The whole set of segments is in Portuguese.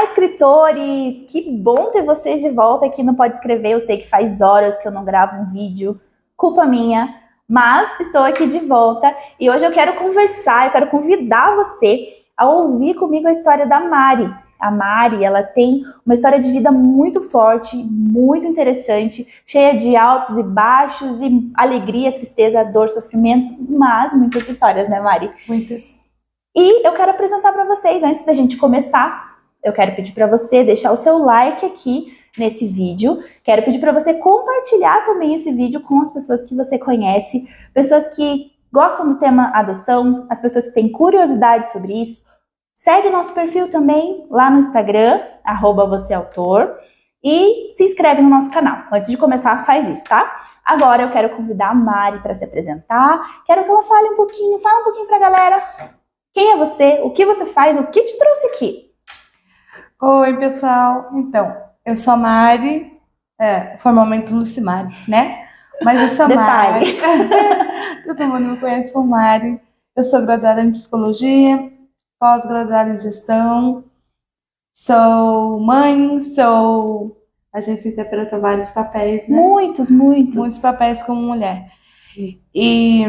Olá, escritores! Que bom ter vocês de volta aqui no Pode Escrever. Eu sei que faz horas que eu não gravo um vídeo, culpa minha, mas estou aqui de volta e hoje eu quero conversar, eu quero convidar você a ouvir comigo a história da Mari. A Mari, ela tem uma história de vida muito forte, muito interessante, cheia de altos e baixos, e alegria, tristeza, dor, sofrimento, mas muitas vitórias, né, Mari? Muitas. E eu quero apresentar para vocês, antes da gente começar, eu quero pedir para você deixar o seu like aqui nesse vídeo. Quero pedir para você compartilhar também esse vídeo com as pessoas que você conhece, pessoas que gostam do tema adoção, as pessoas que têm curiosidade sobre isso. Segue nosso perfil também lá no Instagram, @vocêautor, e se inscreve no nosso canal. Antes de começar, faz isso, tá? Agora eu quero convidar a Mari para se apresentar. Quero que ela fale um pouquinho, fala um pouquinho para a galera. Quem é você? O que você faz? O que te trouxe aqui? Oi, pessoal. Então, eu sou a Mari, formalmente Lucimari, né? Mas eu sou a Mari. Todo mundo me conhece por Mari. Eu sou graduada em psicologia, pós-graduada em gestão, sou mãe, a gente interpreta vários papéis, né? Muitos papéis como mulher. E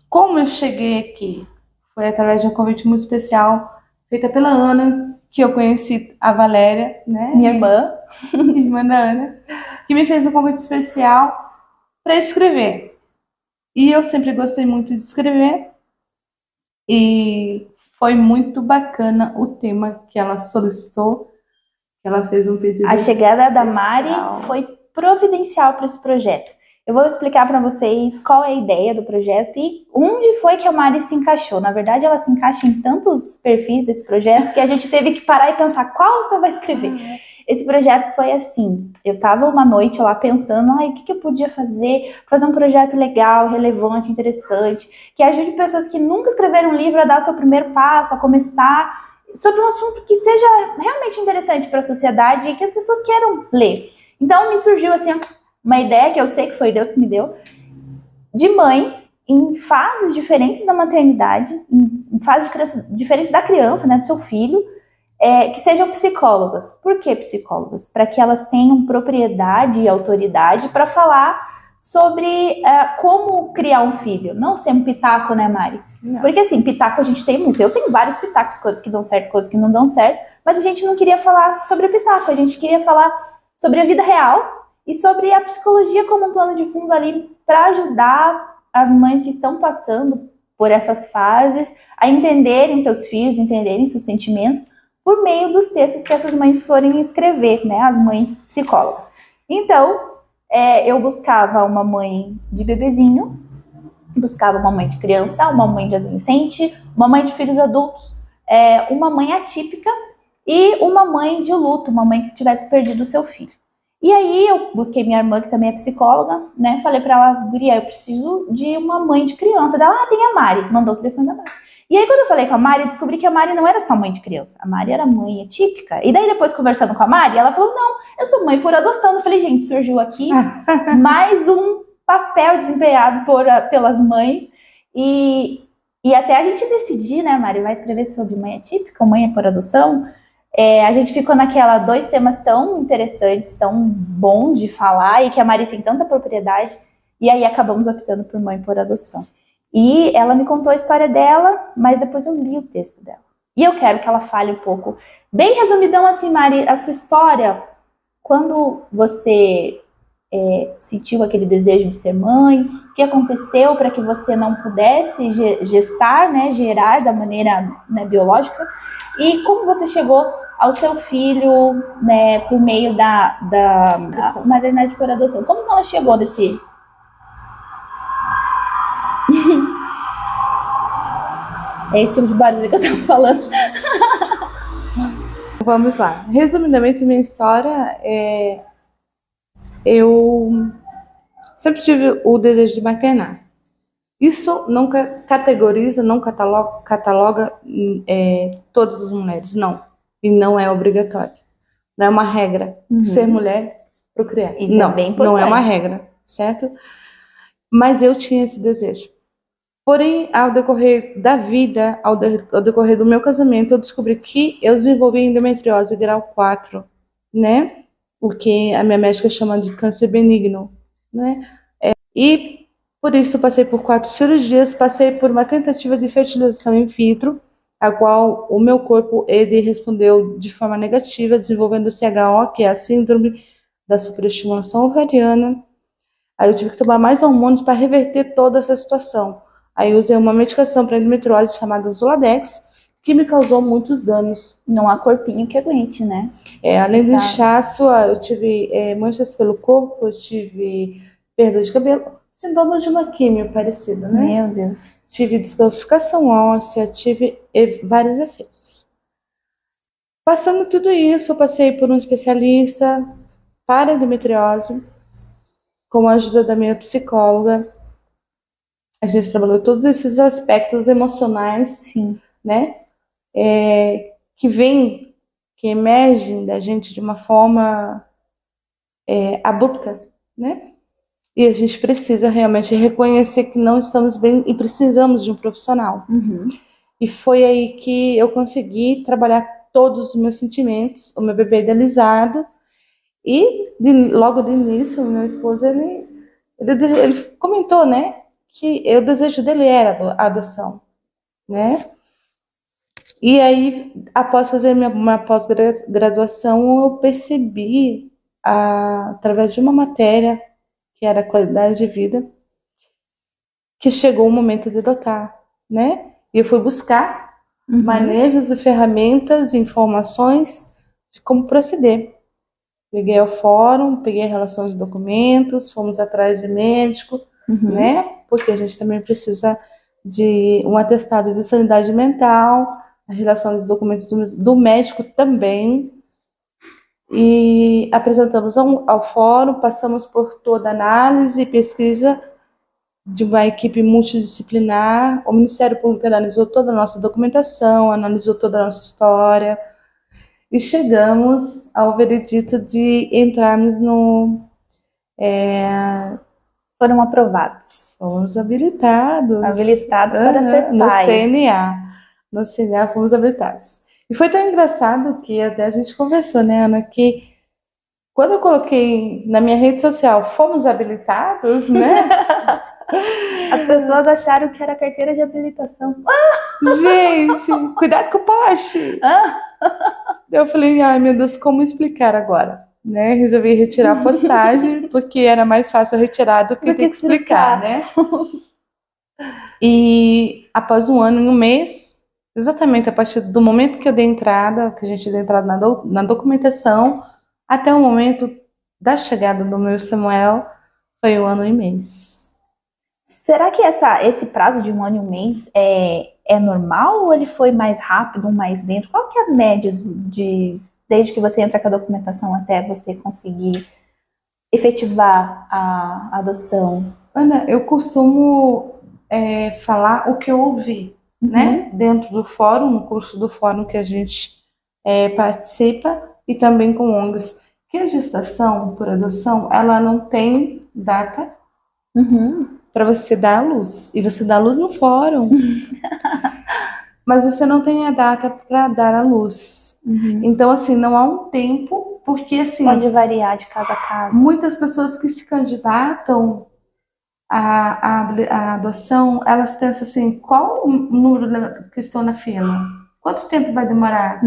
como eu cheguei aqui? Foi através de um convite muito especial feita pela Ana, que eu conheci a Valéria, né? Minha irmã. Irmã da Ana, que me fez um convite especial para escrever. E eu sempre gostei muito de escrever. E foi muito bacana o tema que ela solicitou, que ela fez um pedido A chegada especial. da Mari foi providencial para esse projeto. Eu vou explicar para vocês qual é a ideia do projeto e onde foi que a Mari se encaixou. Na verdade, ela se encaixa em tantos perfis desse projeto que a gente teve que parar e pensar qual você vai escrever. Esse projeto foi assim, eu estava uma noite lá pensando, o que eu podia fazer um projeto legal, relevante, interessante, que ajude pessoas que nunca escreveram um livro a dar seu primeiro passo, a começar, sobre um assunto que seja realmente interessante para a sociedade e que as pessoas queiram ler. Então me surgiu assim uma ideia que eu sei que foi Deus que me deu, de mães em fases diferentes da maternidade, em fases diferentes da criança, né, do seu filho, que sejam psicólogas. Por que psicólogas? Para que elas tenham propriedade e autoridade para falar sobre como criar um filho. Não ser um pitaco, né, Mari? Não. Porque assim, pitaco a gente tem muito. Eu tenho vários pitacos, coisas que dão certo, coisas que não dão certo, mas a gente não queria falar sobre o pitaco, a gente queria falar sobre a vida real e sobre a psicologia como um plano de fundo ali para ajudar as mães que estão passando por essas fases a entenderem seus filhos, entenderem seus sentimentos, por meio dos textos que essas mães forem escrever, né, as mães psicólogas. Então, eu buscava uma mãe de bebezinho, buscava uma mãe de criança, uma mãe de adolescente, uma mãe de filhos adultos, uma mãe atípica e uma mãe de luto, uma mãe que tivesse perdido o seu filho. E aí eu busquei minha irmã, que também é psicóloga, né, falei pra ela, guria, eu preciso de uma mãe de criança. Ela, tem a Mari, que mandou o telefone da Mari. E aí, quando eu falei com a Mari, eu descobri que a Mari não era só mãe de criança. A Mari era mãe atípica. E daí, depois, conversando com a Mari, ela falou, não, eu sou mãe por adoção. Eu falei, gente, surgiu aqui mais um papel desempenhado pelas mães. E até a gente decidir, né, Mari, vai escrever sobre mãe atípica ou mãe por adoção, a gente ficou naquela, dois temas tão interessantes, tão bons de falar, e que a Mari tem tanta propriedade, e aí acabamos optando por mãe por adoção. E ela me contou a história dela, mas depois eu li o texto dela. E eu quero que ela fale um pouco, bem resumidão assim, Mari, a sua história, quando você sentiu aquele desejo de ser mãe, o que aconteceu para que você não pudesse gestar, né, gerar da maneira, né, biológica, e como você chegou ao seu filho, né, por meio da maternidade por adoção. Como que ela chegou desse... É esse tipo de barulho que eu tava falando. Vamos lá. Resumidamente, minha história eu sempre tive o desejo de maternar. Isso não categoriza, não cataloga todas as mulheres, não. E não é obrigatório. Não é uma regra ser mulher, procriar. Isso não, é bem importante. Não é uma regra, certo? Mas eu tinha esse desejo. Porém, ao decorrer da vida, ao decorrer do meu casamento, eu descobri que eu desenvolvi endometriose grau 4, né? O que a minha médica chama de câncer benigno, né? E por isso passei por 4 cirurgias, passei por uma tentativa de fertilização in vitro, a qual o meu corpo ele respondeu de forma negativa, desenvolvendo CHO, que é a síndrome da superestimulação ovariana. Aí eu tive que tomar mais hormônios para reverter toda essa situação. Aí eu usei uma medicação para endometriose chamada Zoladex, que me causou muitos danos. Não há corpinho que aguente, né? Além do inchaço, eu tive manchas pelo corpo, eu tive perda de cabelo, sintomas de uma quimio parecida, né? Meu Deus. Tive descalcificação óssea, tive vários efeitos. Passando tudo isso, eu passei por um especialista para endometriose, com a ajuda da minha psicóloga. A gente trabalhou todos esses aspectos emocionais, Sim, né? Que emergem da gente de uma forma abrupta, né? E a gente precisa realmente reconhecer que não estamos bem e precisamos de um profissional. Uhum. E foi aí que eu consegui trabalhar todos os meus sentimentos, o meu bebê idealizado. E logo de início, meu esposo, ele comentou, né, que o desejo dele era a adoção, né? E aí, após fazer minha pós-graduação, eu percebi, através de uma matéria, que era qualidade de vida, que chegou o momento de adotar, né? E eu fui buscar manejos e ferramentas, informações de como proceder. Liguei ao fórum, peguei a relação de documentos, fomos atrás de médico, né? Porque a gente também precisa de um atestado de sanidade mental, a relação de documentos do médico também. E apresentamos ao fórum, passamos por toda a análise e pesquisa de uma equipe multidisciplinar. O Ministério Público analisou toda a nossa documentação, analisou toda a nossa história e chegamos ao veredito de entrarmos no... Foram aprovados. Fomos habilitados. Habilitados para ser No pais. CNA. No CNA fomos habilitados. E foi tão engraçado que até a gente conversou, né, Ana, que quando eu coloquei na minha rede social, fomos habilitados, né? As pessoas acharam que era carteira de habilitação. Gente, cuidado com o poste! Eu falei, ai meu Deus, como explicar agora? Né? Resolvi retirar a postagem, porque era mais fácil retirar do que ter que explicar, né? E após um ano e um mês, exatamente a partir do momento que eu dei entrada, que a gente deu entrada na documentação, até o momento da chegada do meu Samuel, foi 1 ano e mês. Será que esse prazo de 1 ano e um mês é normal ou ele foi mais rápido, mais lento? Qual que é a média desde que você entra com a documentação até você conseguir efetivar a adoção? Ana, eu costumo falar o que eu ouvi, né? Dentro do fórum, no curso do fórum que a gente participa, e também com ONGs, que a gestação por adoção, ela não tem data para você dar à luz. E você dá à luz no fórum. Mas você não tem a data para dar à luz. Então, assim, não há um tempo, porque assim... Pode variar de caso a caso. Muitas pessoas que se candidatam à adoção, elas pensam assim, qual o número que estou na fila? Quanto tempo vai demorar?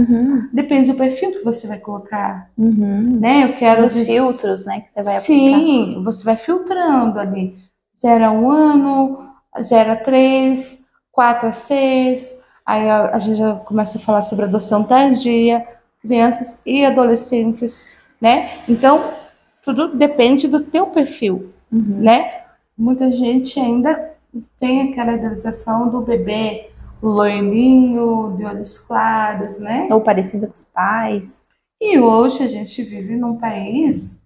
Depende do perfil que você vai colocar. Né? Eu quero dos filtros, né, que você vai aplicar. Sim, você vai filtrando ali. 0 a 1 ano, 0 a 3, 4 a 6. Aí a gente já começa a falar sobre adoção tardia, crianças e adolescentes, né? Então, tudo depende do teu perfil, né? Muita gente ainda tem aquela idealização do bebê loirinho, de olhos claros, né? Ou parecido com os pais. E hoje a gente vive num país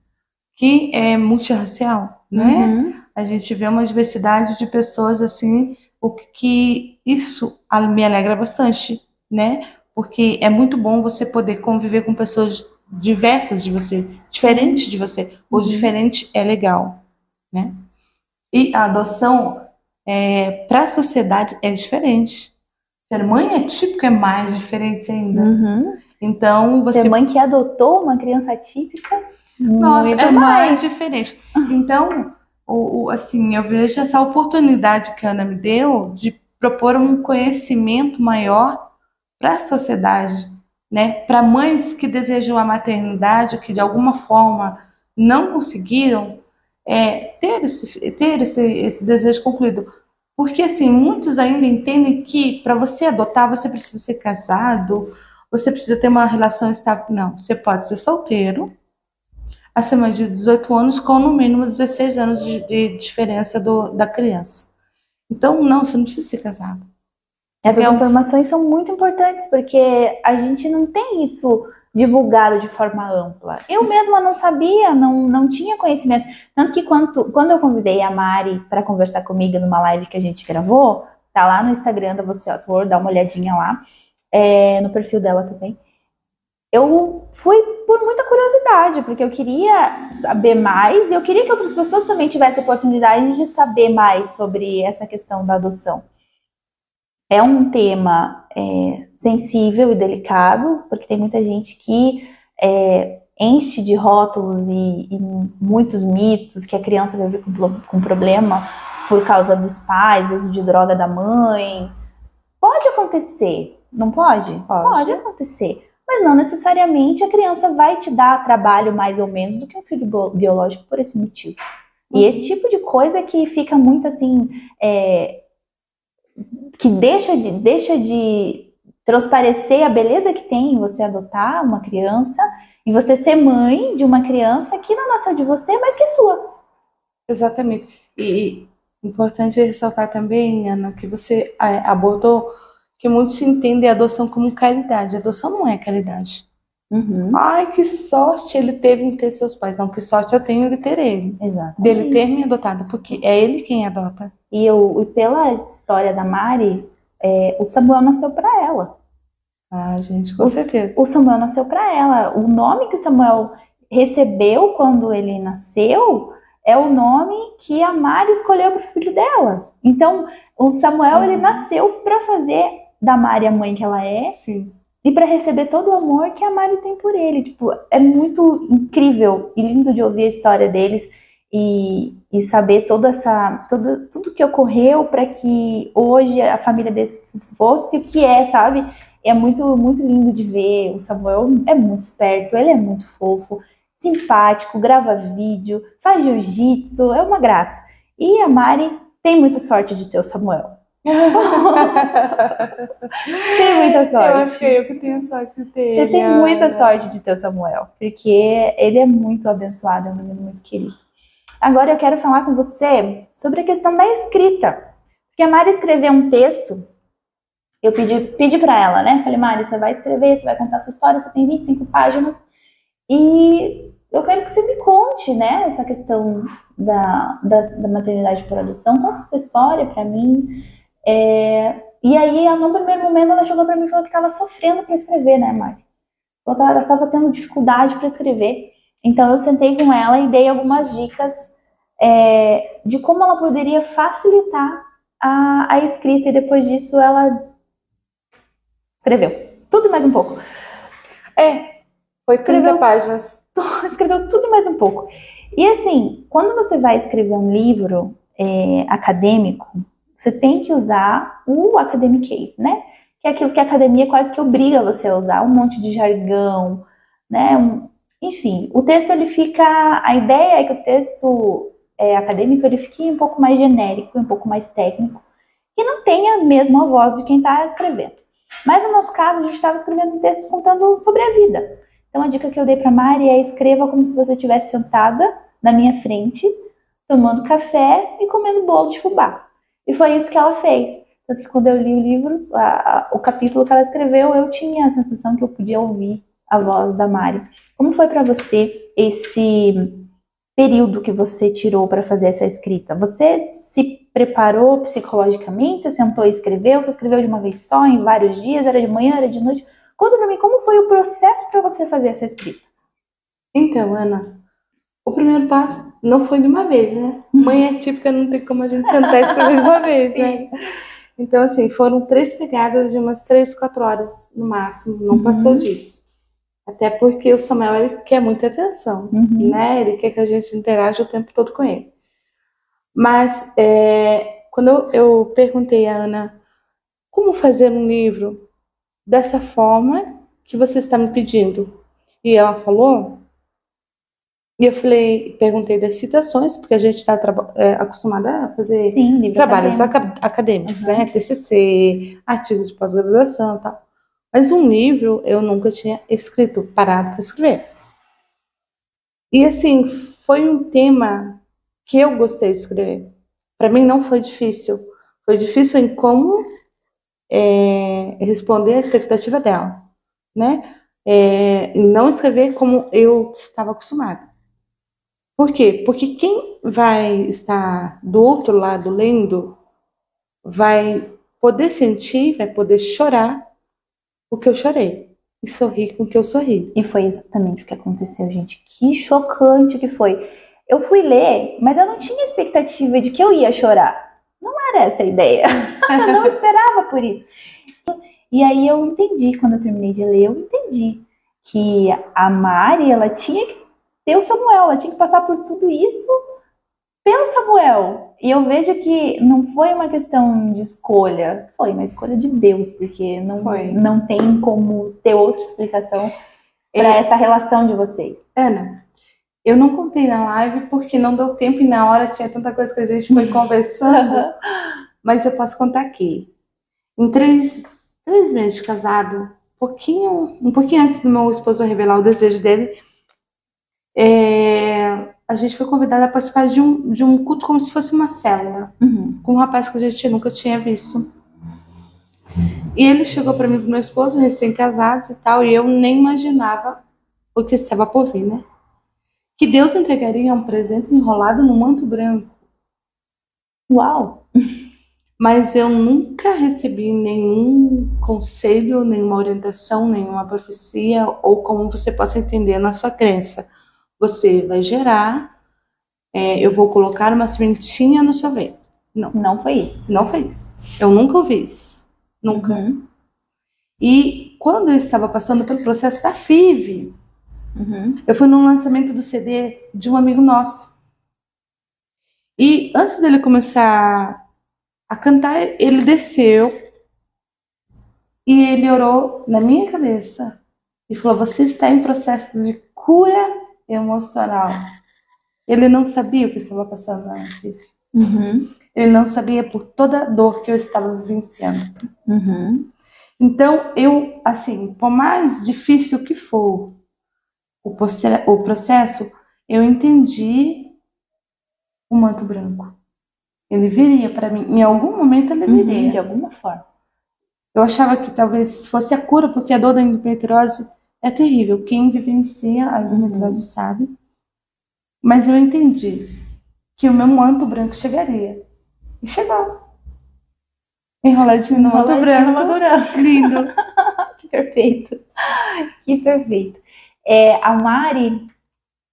que é multirracial, né? A gente vê uma diversidade de pessoas assim, o que isso me alegra bastante, né? Porque é muito bom você poder conviver com pessoas diversas de você, diferentes de você. O diferente é legal, né? E a adoção para a sociedade é diferente. Ser mãe atípica é mais diferente ainda. Então, Ser mãe que adotou uma criança atípica, nossa, muito é mais. mais diferente. Então, assim, eu vejo essa oportunidade que a Ana me deu de propor um conhecimento maior para a sociedade, né? Para mães que desejam a maternidade, que de alguma forma não conseguiram ter esse desejo concluído. Porque, assim, muitos ainda entendem que para você adotar, você precisa ser casado, você precisa ter uma relação estável. Não, você pode ser solteiro, acima de 18 anos, com no mínimo 16 anos de diferença da criança. Então, não, você não precisa ser casado. Essas informações são muito importantes, porque a gente não tem isso divulgado de forma ampla. Eu mesma não sabia, não tinha conhecimento. Tanto que quando eu convidei a Mari para conversar comigo numa live que a gente gravou, tá lá no Instagram da Você Oswald, dá uma olhadinha lá, no perfil dela também. Eu fui por muita curiosidade, porque eu queria saber mais e eu queria que outras pessoas também tivessem a oportunidade de saber mais sobre essa questão da adoção. É um tema sensível e delicado, porque tem muita gente que enche de rótulos e muitos mitos que a criança vai vir com problema por causa dos pais, uso de droga da mãe. Pode acontecer, não pode? Pode acontecer. Mas não necessariamente a criança vai te dar trabalho mais ou menos do que um filho biológico por esse motivo. E esse tipo de coisa que fica muito assim, que deixa de transparecer a beleza que tem em você adotar uma criança e você ser mãe de uma criança que não nasceu de você, mas que é sua. Exatamente. E importante ressaltar também, Ana, que você abordou que muitos entendem a adoção como caridade. A adoção não é caridade. Ai, que sorte ele teve em ter seus pais. Não, que sorte eu tenho de ter ele. Exatamente. Dele ter me adotado, porque é ele quem adota. E pela história da Mari, o Samuel nasceu para ela. Ah, gente, com certeza. O Samuel nasceu para ela. O nome que o Samuel recebeu quando ele nasceu é o nome que a Mari escolheu para o filho dela. Então, o Samuel ele nasceu para fazer da Mari a mãe que ela é. Sim. E para receber todo o amor que a Mari tem por ele. Tipo, é muito incrível e lindo de ouvir a história deles e saber tudo que ocorreu para que hoje a família deles fosse o que é, sabe? É muito, muito lindo de ver. O Samuel é muito esperto, ele é muito fofo, simpático, grava vídeo, faz jiu-jitsu, é uma graça. E a Mari tem muita sorte de ter o Samuel. Tem muita sorte. Eu acho que eu que tenho sorte de ter. Você tem muita sorte de ter o Samuel, porque ele é muito abençoado, é um menino muito querido. Agora eu quero falar com você sobre a questão da escrita. Porque a Mari escreveu um texto, eu pedi para ela, né? Falei, Mari, você vai escrever, você vai contar sua história, você tem 25 páginas, e eu quero que você me conte, né? Essa questão da maternidade por adoção, conta a sua história para mim. E aí, no primeiro momento, ela chegou para mim e falou que estava sofrendo para escrever, né, Mari? Ela estava tendo dificuldade para escrever. Então, eu sentei com ela e dei algumas dicas de como ela poderia facilitar a escrita. E depois disso, ela escreveu tudo e mais um pouco. Foi 30 páginas. Escreveu tudo e mais um pouco. E assim, quando você vai escrever um livro acadêmico, você tem que usar o academic, né? Que é aquilo que a academia quase que obriga você a usar, um monte de jargão, né? Enfim, o texto ele fica... A ideia é que o texto acadêmico ele fique um pouco mais genérico, um pouco mais técnico, e não tenha mesmo a voz de quem está escrevendo. Mas no nosso caso, a gente estava escrevendo um texto contando sobre a vida. Então a dica que eu dei para Mari é escreva como se você estivesse sentada na minha frente, tomando café e comendo bolo de fubá. E foi isso que ela fez. Tanto que quando eu li o livro, o capítulo que ela escreveu, eu tinha a sensação que eu podia ouvir a voz da Mari. Como foi para você esse período que você tirou para fazer essa escrita? Você se preparou psicologicamente? Você sentou e escreveu? Você escreveu de uma vez só, em vários dias? Era de manhã, era de noite? Conta para mim como foi o processo para você fazer essa escrita. Então, Ana, O primeiro passo não foi de uma vez, né? Mãe é típica, não tem como a gente sentar e escrever de uma vez, né? Então, assim, foram 3 pegadas de umas 3, 4 horas no máximo, não passou disso. Até porque o Samuel, ele quer muita atenção, né? Ele quer que a gente interaja o tempo todo com ele. Mas, quando eu perguntei a Ana como fazer um livro dessa forma que você está me pedindo, e ela falou, e eu falei, perguntei das citações, porque a gente está acostumada a fazer trabalhos acadêmicos, né? TCC, artigos de pós-graduação e tal. Mas um livro eu nunca tinha escrito, parado para escrever. E assim, foi um tema que eu gostei de escrever. Para mim não foi difícil. Foi difícil em como responder à expectativa dela, né? Não escrever como eu estava acostumada. Por quê? Porque quem vai estar do outro lado lendo vai poder sentir, vai poder chorar o que eu chorei e sorrir com o que eu sorri. E foi exatamente o que aconteceu, gente. Que chocante que foi. Eu fui ler, mas eu não tinha expectativa de que eu ia chorar. Não era essa a ideia. Eu não esperava por isso. E aí eu entendi, quando eu terminei de ler, eu entendi que a Mari, ela tinha que ter o Samuel, ela tinha que passar por tudo isso pelo Samuel. E eu vejo que não foi uma questão de escolha, foi uma escolha de Deus, porque não tem como ter outra explicação para essa relação de vocês. Ana, eu não contei na live porque não deu tempo e na hora tinha tanta coisa que a gente foi conversando, mas eu posso contar aqui. Em 3 meses de casado, um pouquinho antes do meu esposo revelar o desejo dele, a gente foi convidada a participar de um culto como se fosse uma célula, com um rapaz que a gente nunca tinha visto. E ele chegou para mim e pro meu esposo, recém-casados e tal, e eu nem imaginava o que estava por vir, né? Que Deus entregaria um presente enrolado num manto branco. Uau! Mas eu nunca recebi nenhum conselho, nenhuma orientação, nenhuma profecia, ou como você possa entender na sua crença. Você vai gerar, eu vou colocar uma sementinha no seu ventre. Não foi isso. Não foi isso. Eu nunca ouvi isso. Nunca. E quando eu estava passando pelo processo da FIV, eu fui num lançamento do CD de um amigo nosso. E antes dele começar a cantar, ele desceu e ele orou na minha cabeça e falou: você está em processo de cura emocional. Ele não sabia o que estava passando na FIV. Ele não sabia por toda a dor que eu estava vivenciando. Então, eu, assim, por mais difícil que for o processo, eu entendi o manto branco. Ele viria para mim. Em algum momento ele viria. De alguma forma. Eu achava que talvez fosse a cura, porque a dor da endometriose é terrível. Quem vivencia a endometriose sabe. Mas eu entendi que o meu manto branco chegaria. E chegou. Enroladinho no manto branco. Lindo. Que perfeito. Que perfeito. A Mari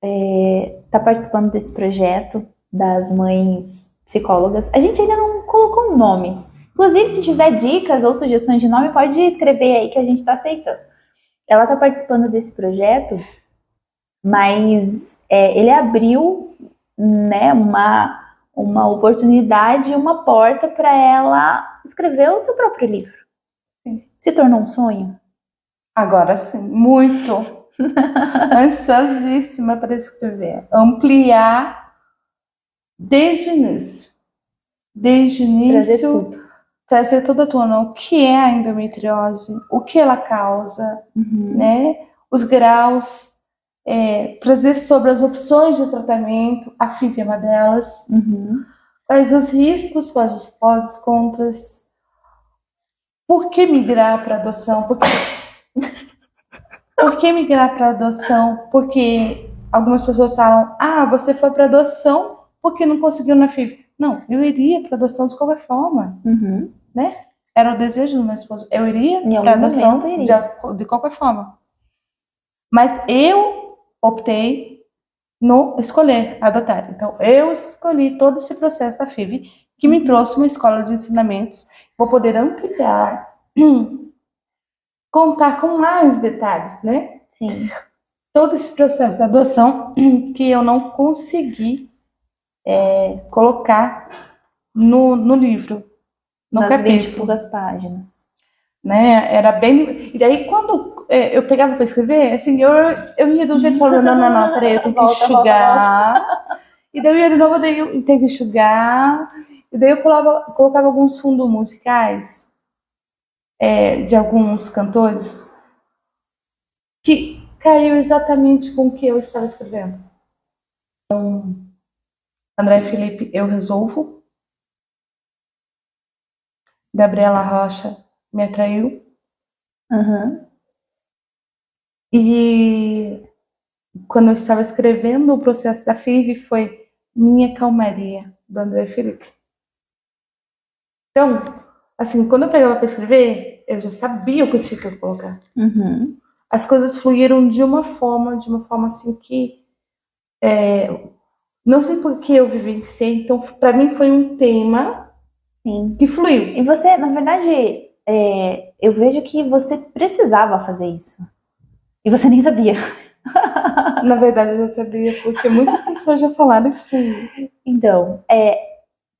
está participando desse projeto das mães psicólogas. A gente ainda não colocou um nome. Inclusive, se tiver dicas ou sugestões de nome, pode escrever aí que a gente está aceitando. Ela está participando desse projeto, mas ele abriu, né, uma oportunidade, uma porta para ela escrever o seu próprio livro. Sim. Se tornou um sonho? Agora sim, muito. Ansiosíssima para escrever. Ampliar desde o início. Desde o início, trazer toda a tona o que é a endometriose, o que ela causa, né? Os graus, trazer sobre as opções de tratamento, a FIV é uma delas, quais os riscos, quais os pós, contras, por que migrar para adoção, por que migrar para adoção? Porque algumas pessoas falam, você foi para adoção porque não conseguiu na FIV. Não, eu iria para adoção de qualquer forma, né? Era o desejo do meu esposo. Eu iria para adoção de qualquer forma. Mas eu optei no escolher, adotar. Então, eu escolhi todo esse processo da FIV, que me trouxe uma escola de ensinamentos. Vou poder ampliar, contar com mais detalhes, né? Sim. Todo esse processo da adoção que eu não consegui colocar no livro, no Nas 20 e capítulo. poucas páginas. Né? Era bem. E daí, quando eu pegava para escrever, assim, eu ia do jeito falando, não, peraí, eu tenho que enxugar. E daí eu ia de novo, daí eu tenho que enxugar. E daí eu colocava alguns fundos musicais de alguns cantores que caiu exatamente com o que eu estava escrevendo. Então, André Felipe, Eu Resolvo. Gabriela Rocha, Me Atraiu. Uhum. E quando eu estava escrevendo o processo da FIV, foi Minha Calmaria, do André Felipe. Então, assim, quando eu pegava para escrever, eu já sabia o que eu tinha que colocar. Uhum. As coisas fluíram de uma forma assim que não sei por que eu vivenciei, então para mim foi um tema Sim. que fluiu. E você, na verdade, eu vejo que você precisava fazer isso. E você nem sabia. Na verdade, eu já sabia, porque muitas pessoas já falaram isso pra mim. Então,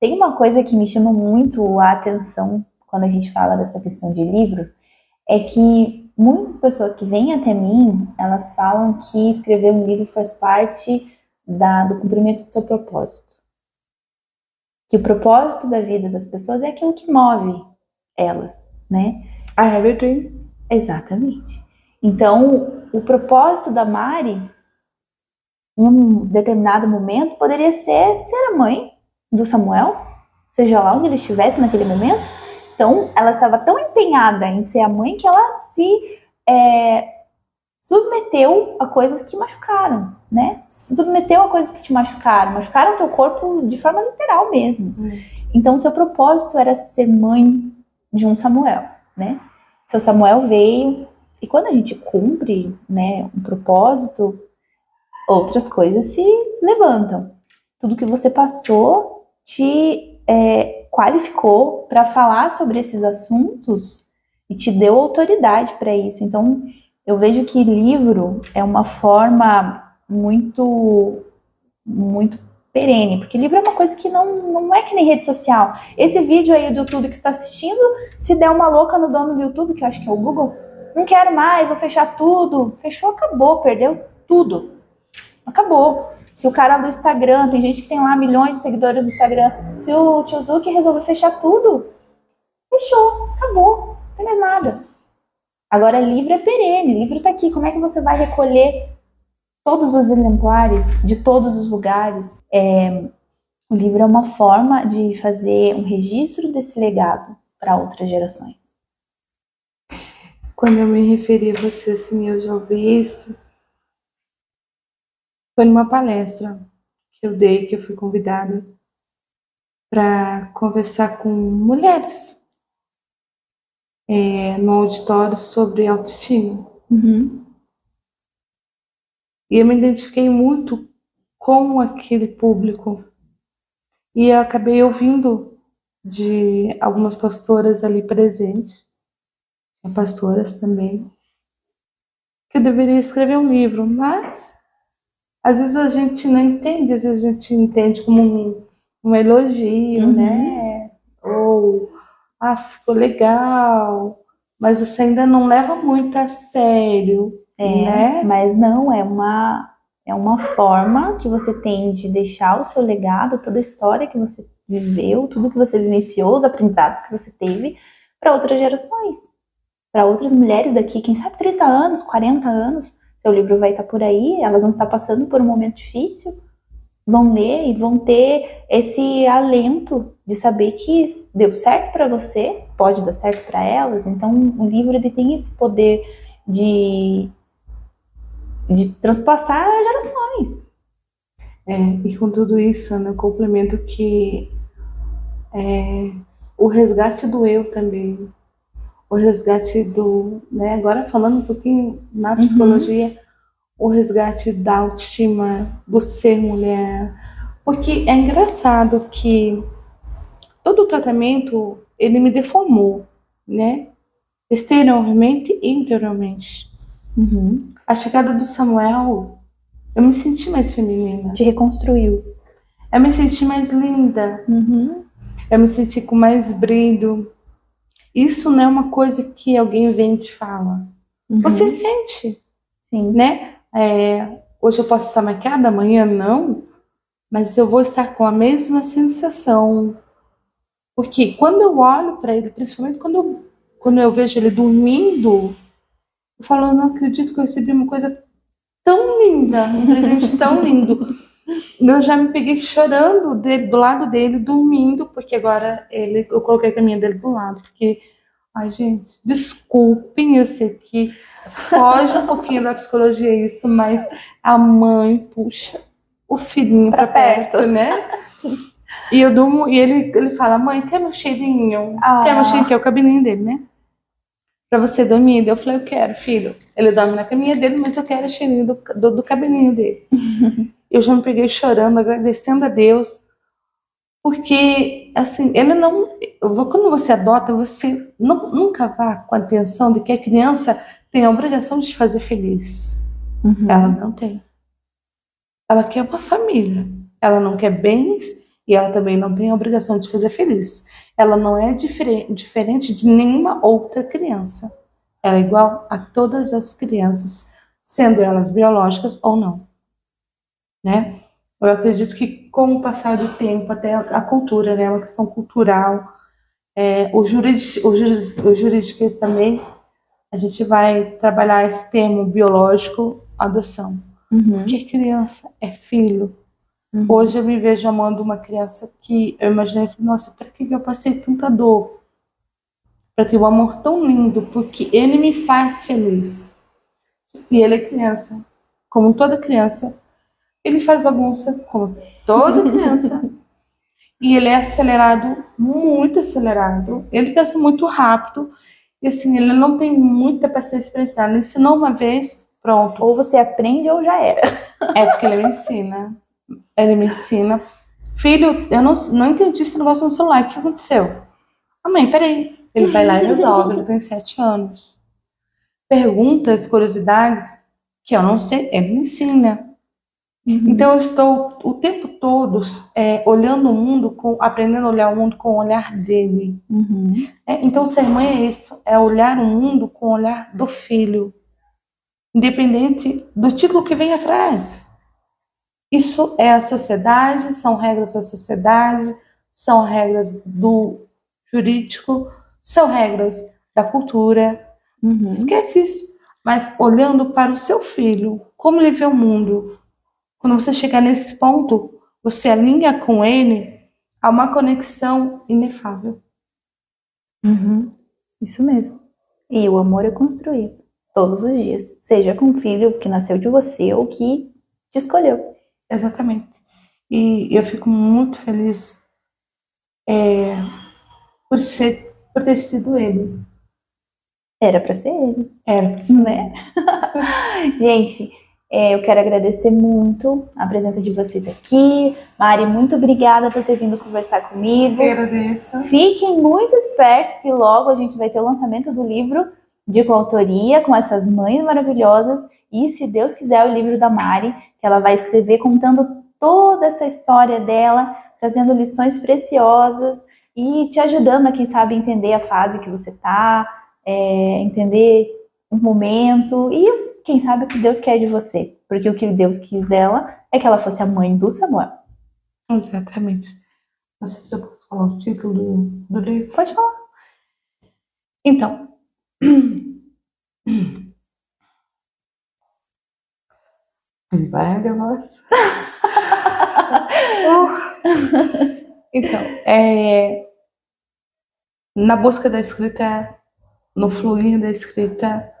tem uma coisa que me chama muito a atenção quando a gente fala dessa questão de livro, é que muitas pessoas que vêm até mim, elas falam que escrever um livro faz parte do cumprimento do seu propósito. Que o propósito da vida das pessoas é aquilo que move elas, né? I have a dream. Exatamente. Então, o propósito da Mari, em um determinado momento, poderia ser a mãe do Samuel, seja lá onde ele estivesse naquele momento. Então, ela estava tão empenhada em ser a mãe que ela se submeteu a coisas que machucaram, né? Se submeteu a coisas que te machucaram teu corpo de forma literal mesmo. Então, seu propósito era ser mãe de um Samuel, né? Seu Samuel veio, e quando a gente cumpre, né, um propósito, outras coisas se levantam. Tudo que você passou te qualificou para falar sobre esses assuntos e te deu autoridade para isso. Então, eu vejo que livro é uma forma muito, muito perene, porque livro é uma coisa que não é que nem rede social. Esse vídeo aí do YouTube que está assistindo, se der uma louca no dono do YouTube, que eu acho que é o Google, não quero mais, vou fechar tudo. Fechou, acabou, perdeu tudo. Acabou. Se o cara do Instagram, tem gente que tem lá milhões de seguidores no Instagram, se o Tio Zuki resolver fechar tudo, fechou, acabou, não tem mais nada. Agora, livro é perene, livro tá aqui, como é que você vai recolher todos os exemplares de todos os lugares? O livro é uma forma de fazer um registro desse legado para outras gerações. Quando eu me referi a você, assim, eu já ouvi isso. Foi numa palestra que eu dei, que eu fui convidada para conversar com mulheres no auditório sobre autoestima. Uhum. E eu me identifiquei muito com aquele público. E eu acabei ouvindo de algumas pastoras ali presentes, pastoras também, que eu deveria escrever um livro, mas às vezes a gente não entende, às vezes a gente entende como um elogio, né? Ou, ficou legal, mas você ainda não leva muito a sério, né? Mas não, é uma forma que você tem de deixar o seu legado, toda a história que você viveu, tudo que você vivenciou, os aprendizados que você teve para outras gerações, para outras mulheres daqui, quem sabe 30 anos, 40 anos, seu livro vai estar por aí, elas vão estar passando por um momento difícil, vão ler e vão ter esse alento de saber que deu certo para você, pode dar certo para elas. Então, o livro ele tem esse poder de transpassar gerações. E com tudo isso, eu complemento que o resgate do eu também, o resgate do, né, agora falando um pouquinho na psicologia, o resgate da autoestima, do ser mulher. Porque é engraçado que todo o tratamento, ele me deformou, né? Exteriormente e interiormente. A chegada do Samuel, eu me senti mais feminina. Te reconstruiu. Eu me senti mais linda. Eu me senti com mais brilho. Isso não é uma coisa que alguém vem e te fala. Você sente. Sim. Né? Hoje eu posso estar maquiada, amanhã não. Mas eu vou estar com a mesma sensação. Porque quando eu olho para ele, principalmente quando eu vejo ele dormindo, eu falo, eu não acredito que eu recebi uma coisa tão linda, um presente tão lindo. Eu já me peguei chorando do lado dele, dormindo, porque agora eu coloquei a caminha dele do lado. Porque, ai, gente, desculpem, eu sei que foge um pouquinho da psicologia isso, mas a mãe puxa o filhinho pra perto, né? E eu durmo, e ele fala, mãe, quer meu cheirinho? Quer meu cheirinho? Que é o cabelinho dele, né? Pra você dormir. Eu falei, eu quero, filho. Ele dorme na caminha dele, mas eu quero o cheirinho do cabelinho dele. Eu já me peguei chorando, agradecendo a Deus. Porque, assim, ele não... Quando você adota, você nunca vá com a intenção de que a criança tem a obrigação de te fazer feliz. Ela não tem. Ela quer uma família. Ela não quer bens e ela também não tem a obrigação de te fazer feliz. Ela não é diferente de nenhuma outra criança. Ela é igual a todas as crianças, sendo elas biológicas ou não. Né? Eu acredito que com o passar do tempo, até a cultura, né, uma questão cultural, o juridiquês também, a gente vai trabalhar esse termo biológico, adoção. Porque criança é filho. Hoje eu me vejo amando uma criança que eu imaginei, nossa, para que eu passei tanta dor? Para ter um amor tão lindo, porque ele me faz feliz. E ele é criança. Como toda criança, ele faz bagunça, como toda criança. E ele é acelerado, muito acelerado. Ele pensa muito rápido. E assim, ele não tem muita paciência para ensinar. Ele ensinou uma vez, pronto. Ou você aprende ou já era. É porque ele me ensina. Ele me ensina. Filho, eu não entendi esse negócio no celular. O que aconteceu? Ah, mãe, peraí. Ele vai lá e resolve. Ele tem 7 anos. Perguntas, curiosidades que eu não sei, ele me ensina. Então eu estou o tempo todo olhando o mundo, aprendendo a olhar o mundo com o olhar dele. Então ser mãe é isso, é olhar o mundo com o olhar do filho, independente do título que vem atrás. Isso é a sociedade, são regras da sociedade, são regras do jurídico, são regras da cultura. Esquece isso. Mas olhando para o seu filho, como ele vê o mundo, quando você chegar nesse ponto, você alinha com ele a uma conexão inefável. Isso mesmo. E o amor é construído todos os dias, seja com o filho que nasceu de você ou que te escolheu. Exatamente. E eu fico muito feliz por ter sido ele. Era pra ser ele. Era pra ser né? Gente, eu quero agradecer muito a presença de vocês aqui. Mari, muito obrigada por ter vindo conversar comigo. Eu agradeço. Fiquem muito espertos que logo a gente vai ter o lançamento do livro de coautoria com essas mães maravilhosas e, se Deus quiser, o livro da Mari, que ela vai escrever contando toda essa história dela, trazendo lições preciosas e te ajudando a, quem sabe, entender a fase que você tá, entender o momento e, quem sabe, o que Deus quer de você. Porque o que Deus quis dela é que ela fosse a mãe do Samuel. Exatamente. Não sei se eu posso falar o título do livro. Pode falar. Então, vai, Deus. Então, na busca da escrita, no fluir da escrita,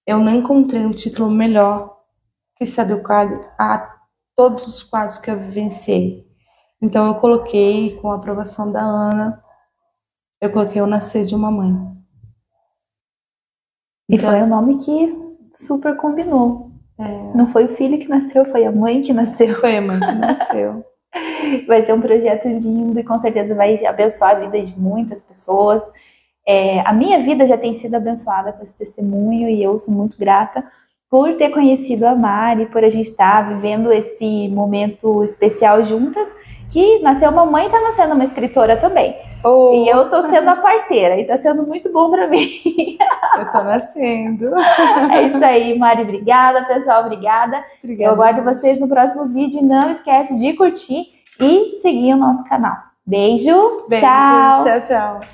eu não encontrei um título melhor que se adequar a todos os quadros que eu vivenciei. Então eu coloquei, com a aprovação da Ana, eu coloquei O Nascer de uma Mãe. E foi um nome que super combinou. Não foi o filho que nasceu, foi a mãe que nasceu. Foi a mãe que nasceu. Vai ser um projeto lindo e com certeza vai abençoar a vida de muitas pessoas. A minha vida já tem sido abençoada com esse testemunho e eu sou muito grata por ter conhecido a Mari, por a gente estar vivendo esse momento especial juntas, que nasceu uma mãe e está nascendo uma escritora também. E eu tô sendo a parteira e tá sendo muito bom para mim. Eu tô nascendo. É isso aí, Mari, obrigada, pessoal, obrigada. Eu aguardo vocês no próximo vídeo. Não esquece de curtir e seguir o nosso canal. Beijo, tchau. Tchau, tchau.